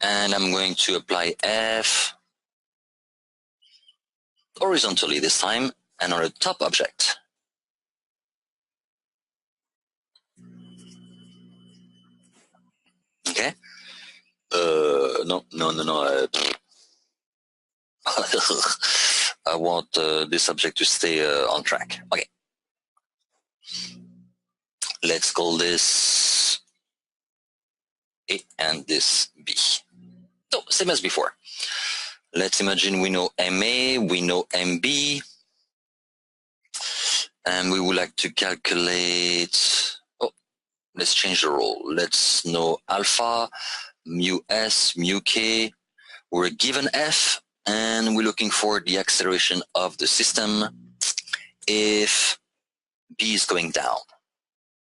And I'm going to apply F horizontally this time and on the top object. Okay. No. I want this object to stay on track. Okay. Let's call this A and this B. So, same as before. Let's imagine we know MA, we know MB, and we would like to calculate, let's change the role. Let's know alpha, mu S, mu K. We're given F, and we're looking for the acceleration of the system if B is going down.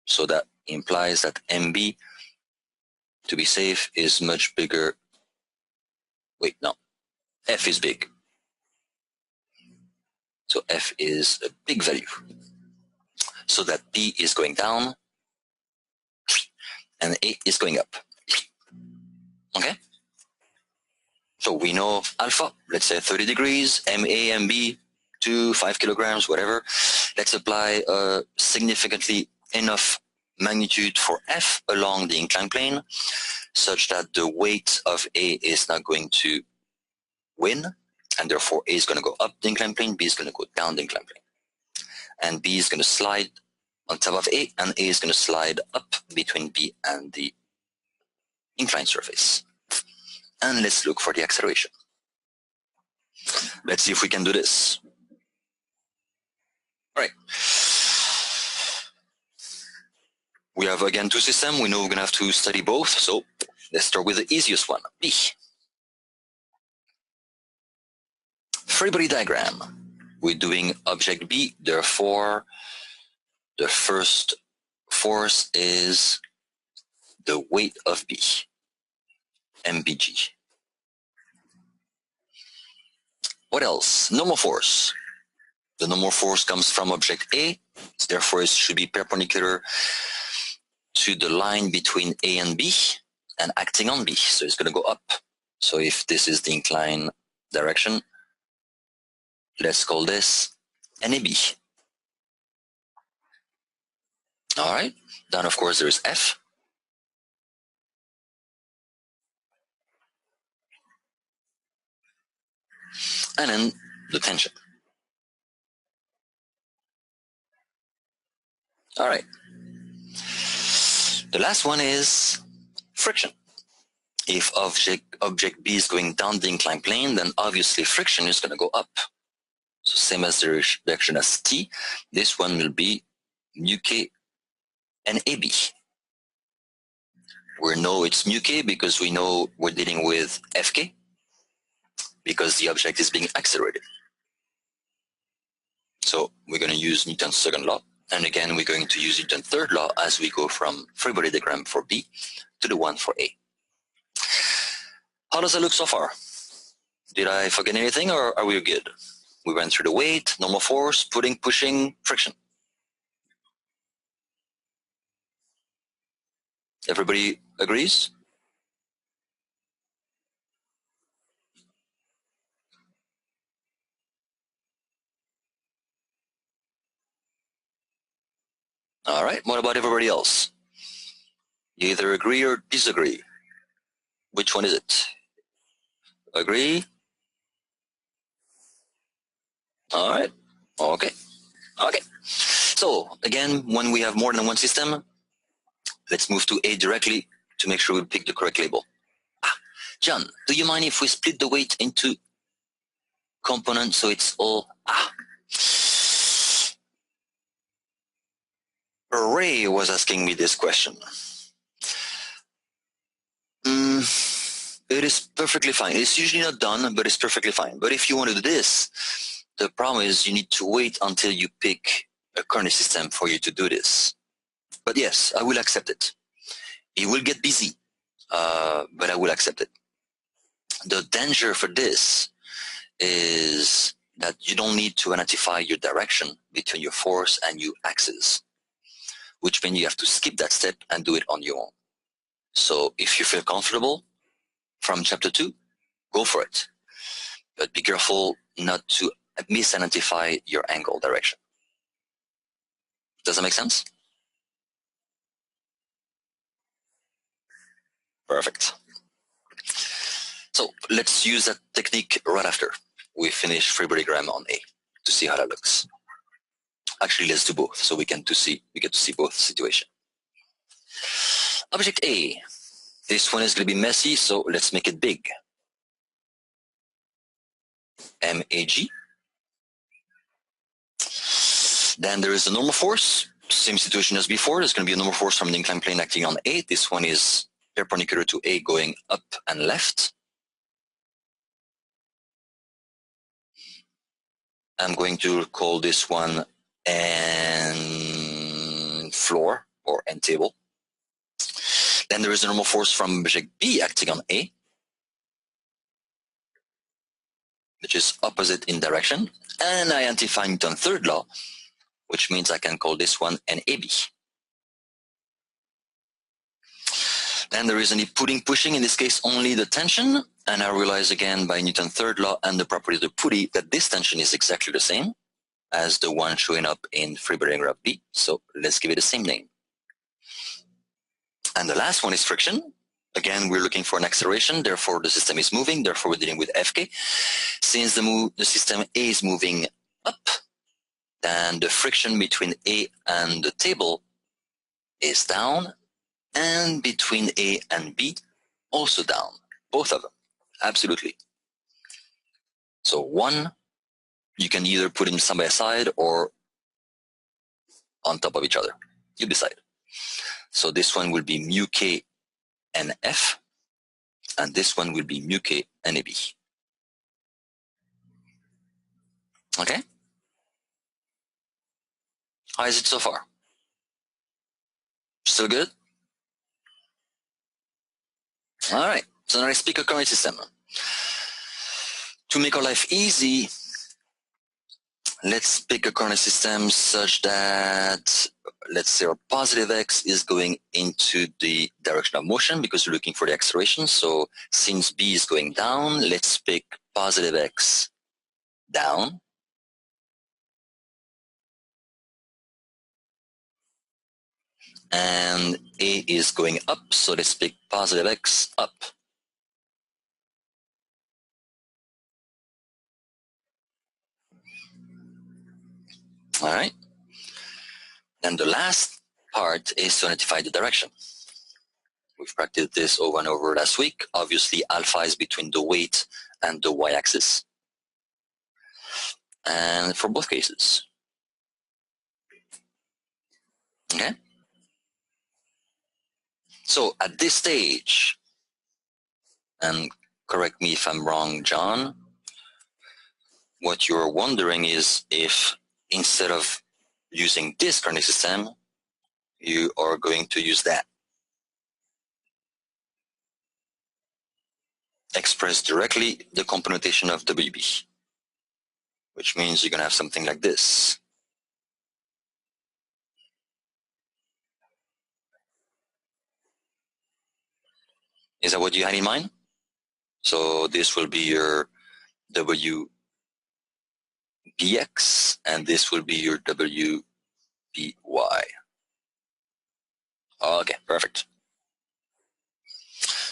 So that implies that MB, to be safe, is much bigger. Wait, no. F is big. So F is a big value. So that B is going down and A is going up. Okay? So we know alpha, let's say 30 degrees, MA, MB, 5 kilograms, whatever. Let's apply significantly enough magnitude for F along the inclined plane such that the weight of A is not going to win, and therefore A is going to go up the inclined plane, B is going to go down the inclined plane. And B is going to slide on top of A, and A is going to slide up between B and the inclined surface. And let's look for the acceleration. Let's see if we can do this. All right. We have, again, two systems. We know we're going to have to study both, so let's start with the easiest one, B. Free body diagram. We're doing object B, therefore the first force is the weight of B, mbg. What else? Normal force. The normal force comes from object A, therefore it should be perpendicular to the line between A and B and acting on B, so it's going to go up. So if this is the inclined direction, let's call this NAB. All right, then of course there is F. And then the tension. All right. The last one is friction. If object B is going down the inclined plane, then obviously friction is going to go up. So same as the direction as T, this one will be mu K and AB. We know it's mu K because we know we're dealing with Fk because the object is being accelerated. So we're going to use Newton's second law. And again, we're going to use Newton's third law as we go from free body diagram for B to the one for A. How does it look so far? Did I forget anything or are we good? We went through the weight, normal force, pulling, pushing, friction. Everybody agrees? All right, what about everybody else? You either agree or disagree. Which one is it? Agree? All right, okay. So again, when we have more than one system, let's move to A directly to make sure we pick the correct label. John, do you mind if we split the weight into components so it's all... Ray was asking me this question. It is perfectly fine. It's usually not done, but it's perfectly fine. But if you want to do this, the problem is you need to wait until you pick a coordinate system for you to do this. But yes, I will accept it. It will get busy, but I will accept it. The danger for this is that you don't need to identify your direction between your force and your axis, which means you have to skip that step and do it on your own. So if you feel comfortable, from chapter 2, go for it. But be careful not to misidentify your angle direction. Does that make sense? Perfect. So let's use that technique right after we finish free body diagram on A to see how that looks. Actually, let's do both so we get to see both situations. Object A. This one is going to be messy, so let's make it big. MAG. Then there is the normal force. Same situation as before. There's going to be a normal force from the inclined plane acting on A. This one is perpendicular to A going up and left. I'm going to call this one N floor or N table. Then there is a normal force from object B acting on A, which is opposite in direction. And I identify Newton's third law, which means I can call this one NAB. Then there is any pushing, in this case only the tension, and I realize again by Newton's third law and the property of the pulley that this tension is exactly the same as the one showing up in free body diagram B, so let's give it the same name. And the last one is friction. Again, we're looking for an acceleration, therefore the system is moving, therefore we're dealing with Fk. Since the system A is moving up, then the friction between A and the table is down, and between A and B also down, both of them, absolutely. So one, you can either put them side by side or on top of each other, you decide. So this one will be mu K and F, and this one will be mu K and AB. Okay? How is it so far? Still good? All right, so now let's pick a coordinate system. To make our life easy, let's pick a coordinate system such that, let's say our positive x is going into the direction of motion because we're looking for the acceleration. So since B is going down, let's pick positive x down. And A is going up, so let's pick positive x up. All right. Then the last part is to identify the direction. We've practiced this over and over last week. Obviously, alpha is between the weight and the y-axis. And for both cases. Okay? So at this stage, and correct me if I'm wrong, John, what you're wondering is if instead of using this coordinate system, you are going to use that. Express directly the componentation of WB, which means you're going to have something like this. Is that what you had in mind? So this will be your WBX, and this will be your WBY. Okay, perfect.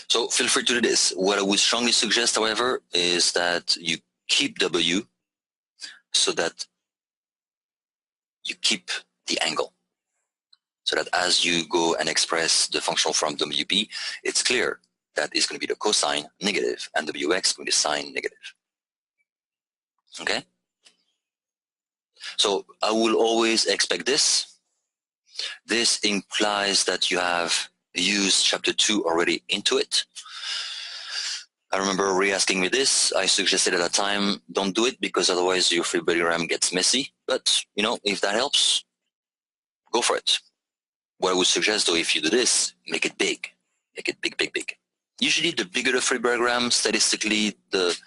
So feel free to do this. What I would strongly suggest, however, is that you keep W so that you keep the angle. So that as you go and express the functional from WB, it's clear that is going to be the cosine negative and WX going to be sine negative. Okay? So I will always expect this. This implies that you have used chapter 2 already into it. I remember Ray asking me this. I suggested at that time, don't do it because otherwise your free body diagram gets messy. But, you know, if that helps, go for it. What I would suggest, though, if you do this, make it big. Make it big, big, big. Usually the bigger the free body diagram, statistically, the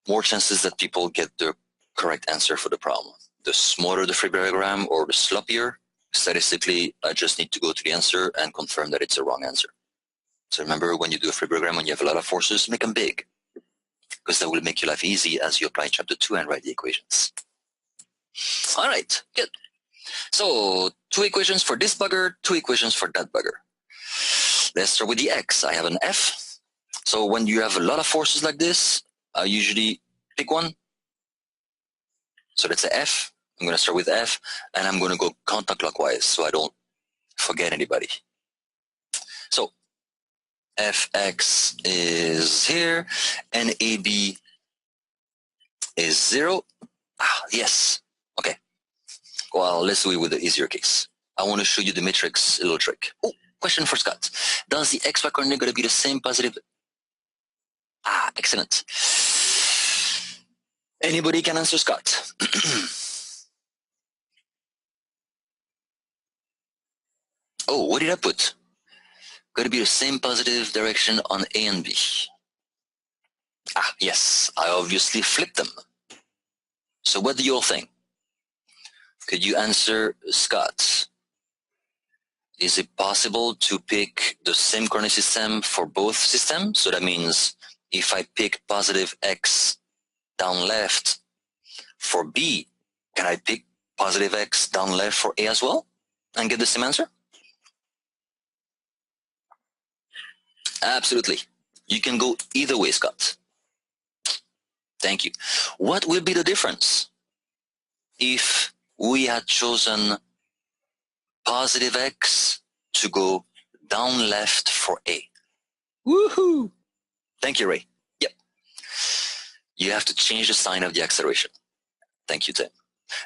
more chances that people get the correct answer for the problem. The smaller the free body diagram or the sloppier, statistically, I just need to go to the answer and confirm that it's a wrong answer. So remember, when you do a free program, when you have a lot of forces, make them big, because that will make your life easy as you apply chapter 2 and write the equations. All right, good. So 2 equations for this bugger, 2 equations for that bugger. Let's start with the X. I have an F. So when you have a lot of forces like this, I usually pick one. So that's a F. I'm going to start with F, and I'm going to go counterclockwise so I don't forget anybody. So Fx is here, and AB is 0. Yes. Okay. Well, let's do it with the easier case. I want to show you the matrix, a little trick. Oh, question for Scott. Does the XY coordinate going to be the same positive? Excellent. Anybody can answer Scott. Oh, what did I put? Going to be the same positive direction on A and B. Yes, I obviously flipped them. So what do you all think? Could you answer Scott? Is it possible to pick the same coordinate system for both systems? So that means if I pick positive X down left for B, can I pick positive X down left for A as well and get the same answer? Absolutely. You can go either way, Scott. Thank you. What will be the difference if we had chosen positive X to go down left for A? Woohoo! Thank you, Ray. Yep. You have to change the sign of the acceleration. Thank you, Tim.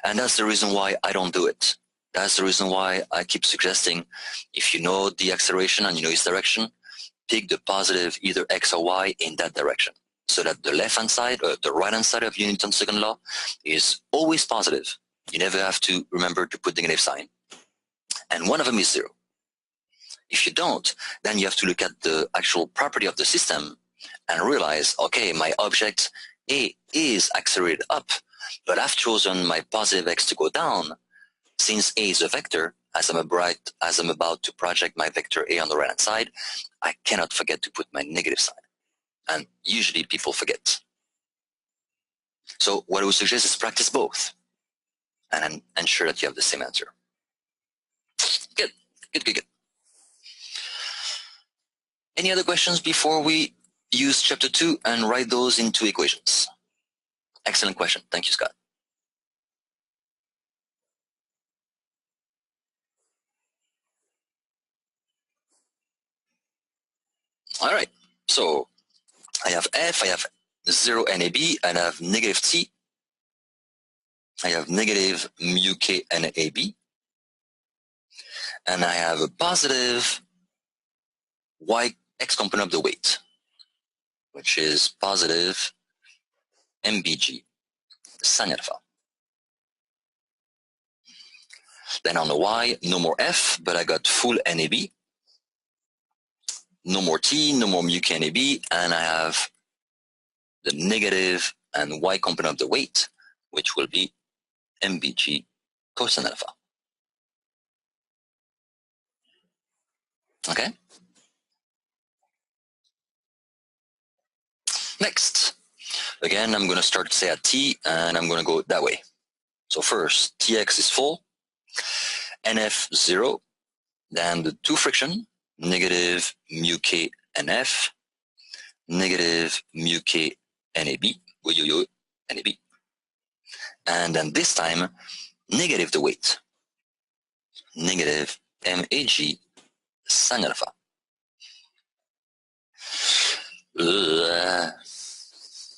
And that's the reason why I don't do it. That's the reason why I keep suggesting, if you know the acceleration and you know its direction, pick the positive either X or Y in that direction, so that the left-hand side or the right-hand side of Newton's second law is always positive. You never have to remember to put the negative sign. And one of them is 0. If you don't, then you have to look at the actual property of the system and realize, okay, my object A is accelerated up, but I've chosen my positive X to go down. Since A is a vector, as I'm about to project my vector A on the right-hand side, I cannot forget to put my negative sign. And usually people forget. So what I would suggest is practice both and ensure that you have the same answer. Good. Any other questions before we use chapter 2 and write those into equations? Excellent question. Thank you, Scott. All right. So I have F, I have 0 NAB, and I have negative T. I have negative mu K NAB. And I have a positive Y X component of the weight, which is positive MBG sin alpha. Then on the Y, no more F, but I got full NAB. No more T, no more mu K NAB, and I have the negative and Y component of the weight, which will be MBG cosine alpha. Okay? Next, again, I'm going to start, say, at T, and I'm going to go that way. So first, Tx is full, NF 0, then the 2 friction, negative mu K NF, negative mu K NAB, NAB. And then this time, negative the weight, negative MAG sin alpha.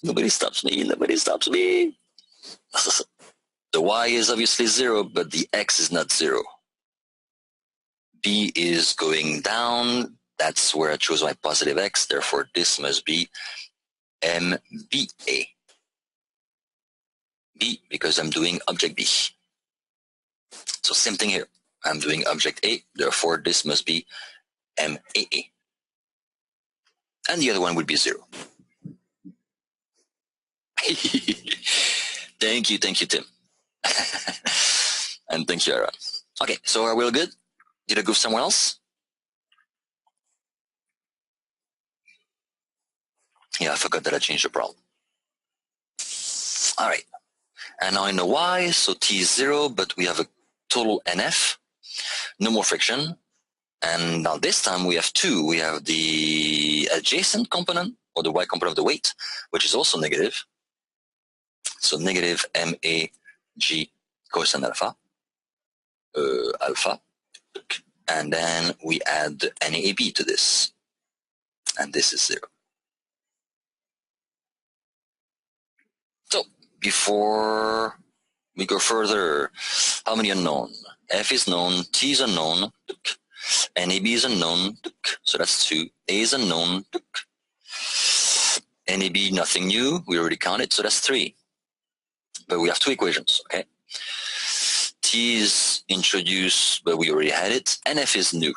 Nobody stops me. The Y is obviously 0, but the X is not 0. B is going down. That's where I chose my positive X. Therefore, this must be MBA. B, because I'm doing object B. So same thing here. I'm doing object A. Therefore, this must be MAA. And the other one would be 0. Thank you, Tim. And thank you, Aaron. Okay, so are we all good? Did I go somewhere else? Yeah, I forgot that I changed the problem. All right. And now I know why. So T is 0, but we have a total NF. No more friction. And now this time we have 2. We have the adjacent component, or the y component of the weight, which is also negative. So negative MAG cosine alpha. Alpha. And then we add NAB to this. And this is 0. So before we go further, how many unknown? F is known, T is unknown, NAB is unknown, so that's 2. A is unknown, NAB nothing new, we already counted, so that's 3. But we have 2 equations, okay? T is introduced, but we already had it. NF is new.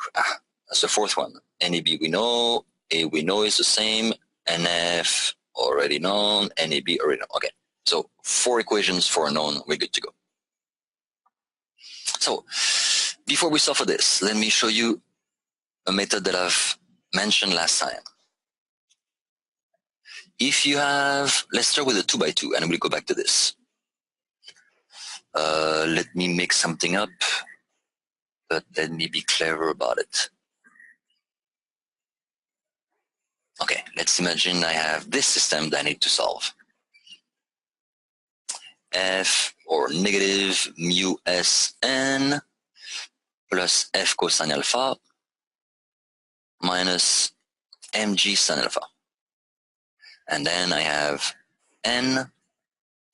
That's the 4th one. NAB we know, A we know is the same, NF already known, NAB already known. Okay, so 4 equations for a known, we're good to go. So before we solve for this, let me show you a method that I've mentioned last time. If you have, let's start with a 2x2 and we'll go back to this. Let me make something up, but let me be clever about it. Okay, let's imagine I have this system that I need to solve. F, or negative mu Sn plus F cosine alpha minus mg sin alpha. And then I have N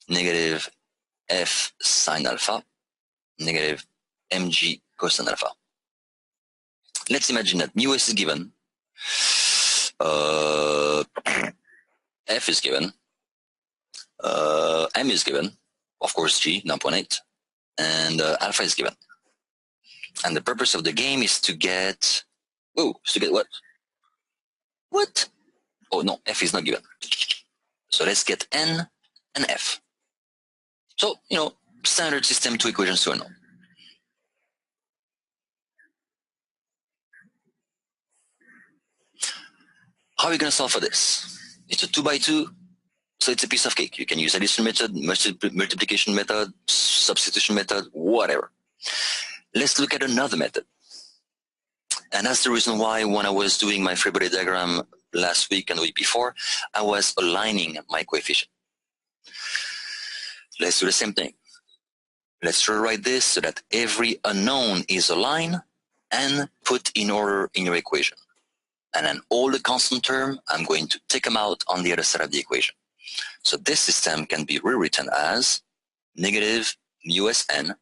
negative F sine alpha negative mg cosine alpha. Let's imagine that mu s is given, F is given, M is given, of course G, 9.8, and alpha is given. And the purpose of the game is to get, what? What? Oh no, F is not given. So let's get N and F. So, standard system, 2 equations to a known. How are we going to solve for this? It's a 2x2, so it's a piece of cake. You can use addition method, multiplication method, substitution method, whatever. Let's look at another method. And that's the reason why when I was doing my free body diagram last week and the week before, I was aligning my coefficient. Let's do the same thing. Let's rewrite this so that every unknown is aligned and put in order in your equation. And then all the constant term, I'm going to take them out on the other side of the equation. So this system can be rewritten as negative mu Sn,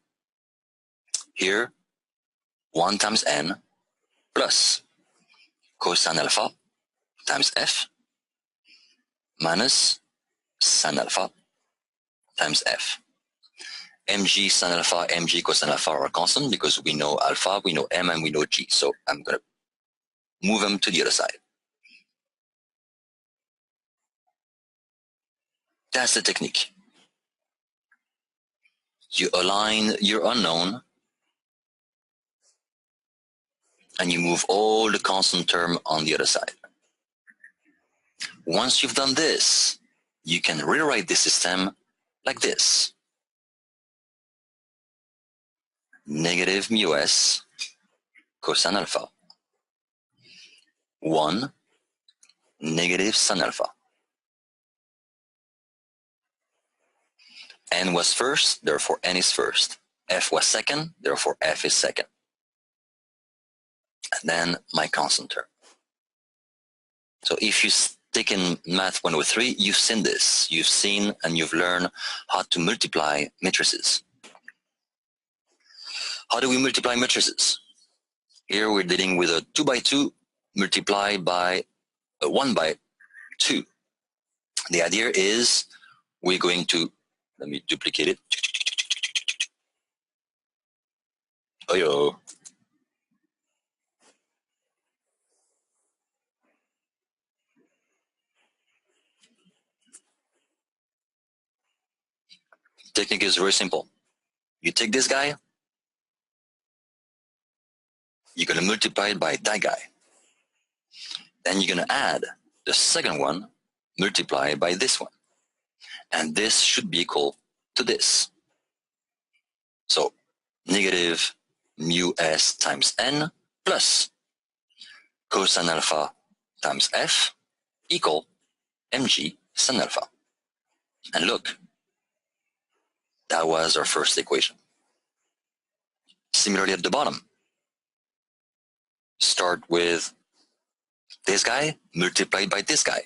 here 1 times n, plus cosine alpha times f, minus sin alpha times f. Mg sin alpha, mg cosine alpha are constant because we know alpha, we know m, and we know g. So I'm going to move them to the other side. That's the technique. You align your unknown and you move all the constant term on the other side. Once you've done this, you can rewrite the system like this. Negative mu s cosine alpha, 1 negative sin alpha. N was first, therefore N is first. F was second, therefore F is second. And then my constant term. So if you've taken Math 103, you've seen this. You've seen and you've learned how to multiply matrices. How do we multiply matrices? Here we're dealing with a 2x2 multiplied by a 1/2. The idea is we're going to, let me duplicate it. Oh, yo. Technique is very simple. You take this guy, you're going to multiply it by that guy. Then you're going to add the second one, multiplied by this one. And this should be equal to this. So negative mu s times n plus cosine alpha times f equal mg sin alpha. And look, that was our first equation. Similarly at the bottom, start with this guy multiplied by this guy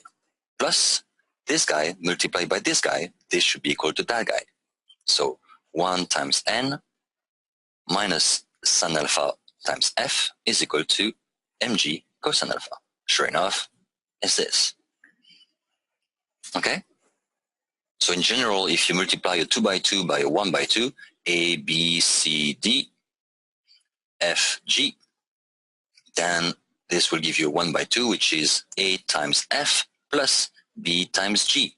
plus this guy multiplied by this guy. This should be equal to that guy. So 1 times n minus sin alpha times f is equal to mg cosine alpha. Sure enough, it's this. Okay? So in general, if you multiply a 2 by 2 by a 1 by 2, a, b, c, d, f, g, then this will give you a 1 by 2, which is a times f plus b times g.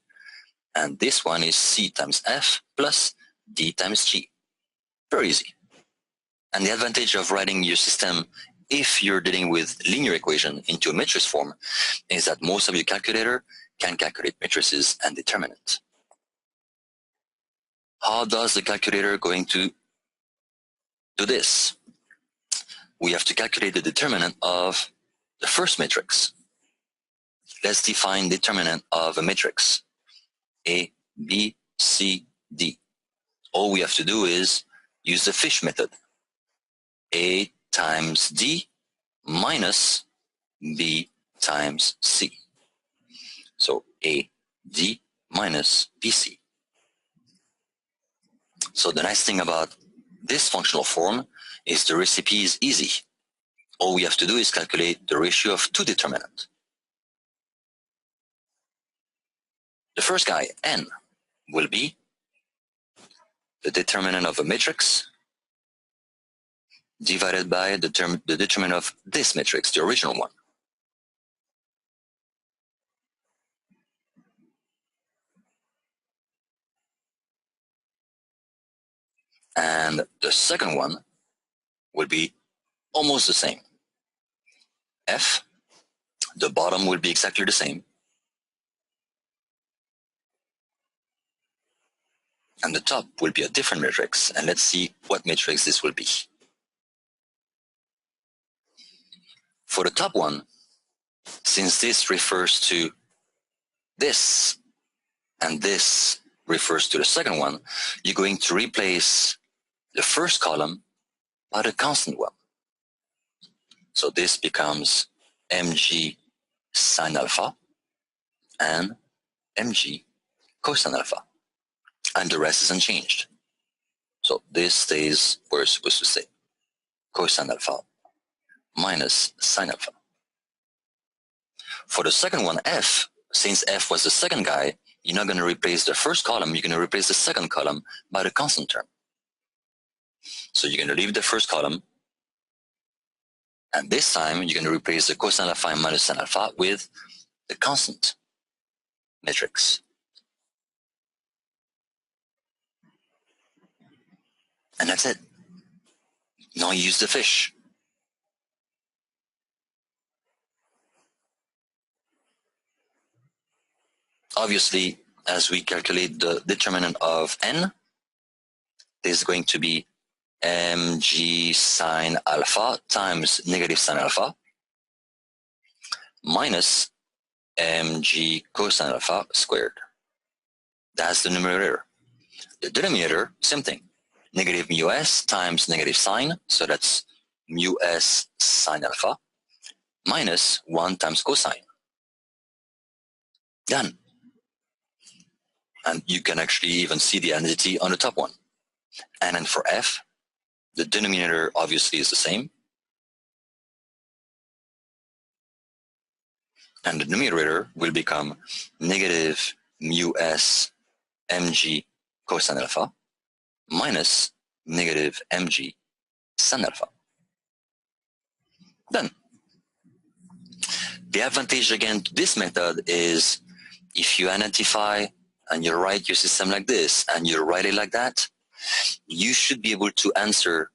And this one is c times f plus d times g. Very easy. And the advantage of writing your system, if you're dealing with linear equation into a matrix form, is that most of your calculator can calculate matrices and determinant. How does the calculator going to do this? We have to calculate the determinant of the first matrix. Let's define determinant of a matrix. A, B, C, D. All we have to do is use the fish method. A times D minus B times C. So A, D minus BC. So the nice thing about this functional form is the recipe is easy. All we have to do is calculate the ratio of two determinants. The first guy, n, will be the determinant of a matrix divided by the determinant of this matrix, the original one. And the second one will be almost the same. F, the bottom will be exactly the same. And the top will be a different matrix. And let's see what matrix this will be. For the top one, since this refers to this and this refers to the second one, you're going to replace the first column by the constant one. So this becomes mg sin alpha and mg cosine alpha. And the rest is unchanged. So this stays where it's supposed to stay. Cosine alpha minus sin alpha. For the second one, f, since f was the second guy, you're not going to replace the first column, you're going to replace the second column by the constant term. So you're going to leave the first column, and this time you're going to replace the cosine alpha minus sin alpha with the constant matrix. And that's it. Now you use the fish. Obviously, as we calculate the determinant of n, this is going to be mg sine alpha times negative sine alpha minus mg cosine alpha squared. That's the numerator. The denominator, same thing. Negative mu s times negative sine, so that's mu s sine alpha, minus 1 times cosine. Done. And you can actually even see the identity on the top one. And then for f, the denominator obviously is the same. And the numerator will become negative mu s mg cosine alpha minus negative mg sin alpha. Done. The advantage again to this method is if you identify and you write your system like this and you write it like that, you should be able to enter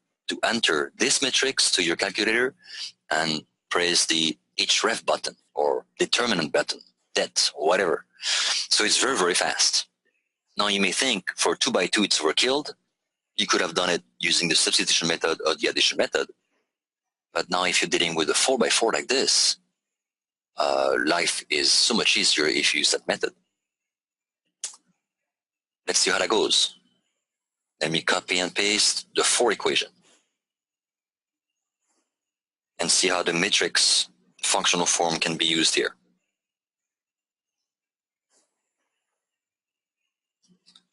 this matrix to your calculator and press the href button or determinant button debt, or whatever. So it's very, very fast. Now you may think for 2 by 2 it's overkilled. You could have done it using the substitution method or the addition method. But now if you're dealing with a 4 by 4 like this, life is so much easier if you use that method. Let's see how that goes. Let me copy and paste the 4 equation and see how the matrix functional form can be used here.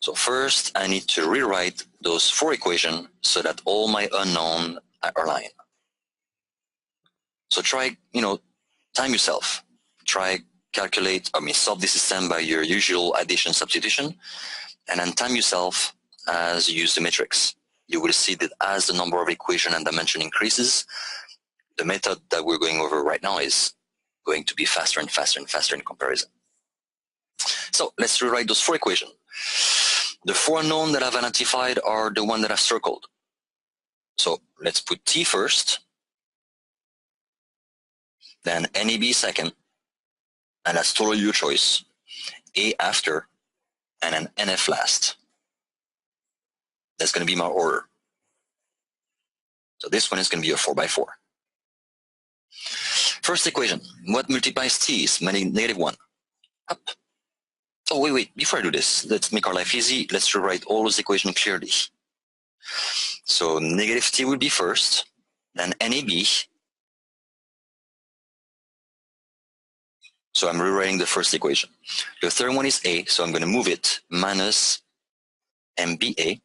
So first, I need to rewrite those 4 equations so that all my unknown are aligned. So try, time yourself. Try solve the system by your usual addition substitution, and then time yourself as you use the matrix. You will see that as the number of equation and dimension increases, the method that we're going over right now is going to be faster and faster and faster in comparison. So let's rewrite those 4 equations. The 4 unknown that I've identified are the one that I've circled. So let's put T first, then NAB second, and that's totally your choice. A after, and then NF last. That's going to be my order. So this one is going to be a 4 by 4. First equation, what multiplies T is -1. Up. Oh, wait. Before I do this, let's make our life easy. Let's rewrite all those equations clearly. So -T will be first, then NAB. So I'm rewriting the first equation. The third one is A, so I'm going to move it minus MBA.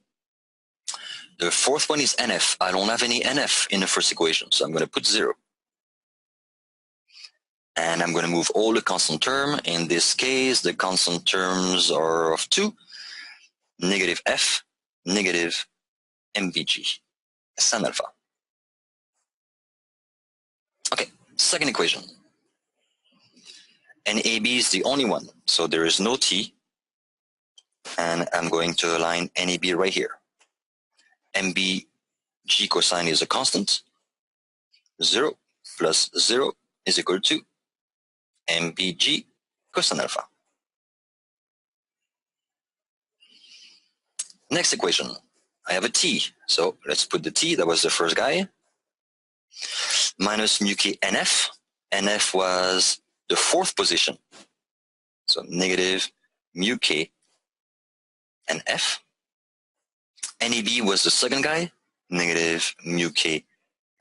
The fourth one is NF. I don't have any NF in the first equation, so I'm going to put 0. And I'm going to move all the constant term. In this case, the constant terms are of 2, -F, -MVG, sin alpha. Okay, second equation. NAB is the only one, so there is no T. And I'm going to align NAB right here. MBG cosine is a constant. 0 plus 0 is equal to MBG cosine alpha. Next equation, I have a T. So let's put the T, that was the first guy. Minus mu k NF. NF was the 4th position. So negative mu k NF. NAB was the second guy. Negative mu k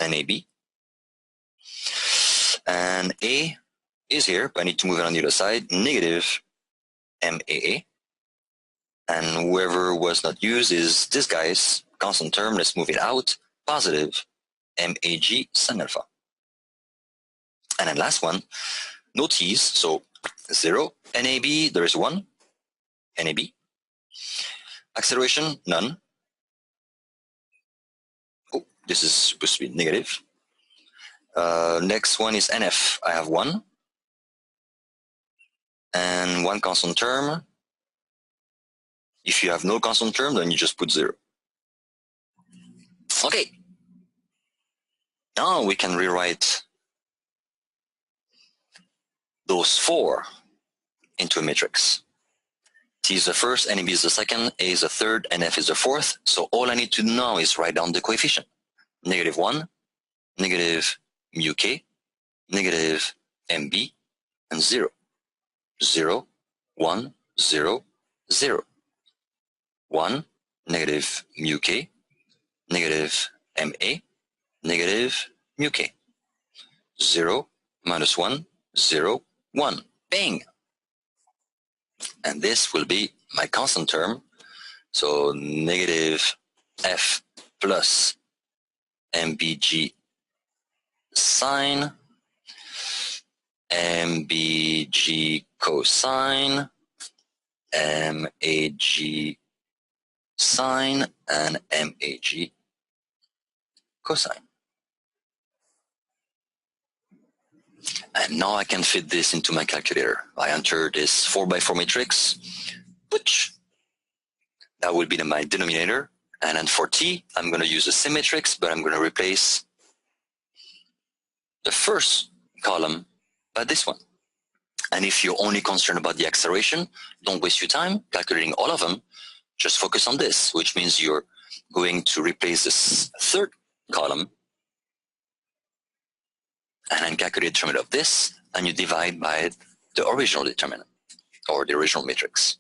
NAB. And A is here, but I need to move it on the other side. Negative MAA. And whoever was not used is this guy's constant term. Let's move it out. Positive MAG sin alpha. And then last one, no T's, so 0. NAB, there is 1. NAB. Acceleration, none. Oh, this is supposed to be negative. Next one is NF. I have 1. And 1 constant term. If you have no constant term, then you just put 0. Okay. Now we can rewrite those 4 into a matrix. T is the first, NAB is the second, A is the third, NF is the 4th. So all I need to do now is write down the coefficient. -1, negative mu k, negative MB, and 0. 0, 1, 0, 0. 1, negative mu k, negative MA, negative mu k. 0, minus 1, 0, 1. Bang! And this will be my constant term. So negative F plus MBG sine, MBG cosine, MAG sine, and MAG cosine. And now I can fit this into my calculator. I enter this 4 by 4 matrix, which that will be my denominator. And then for T, I'm going to use the same matrix, but I'm going to replace the first column by this one. And if you're only concerned about the acceleration, don't waste your time calculating all of them. Just focus on this, which means you're going to replace this third column and then calculate the determinant of this, and you divide by the original determinant or the original matrix.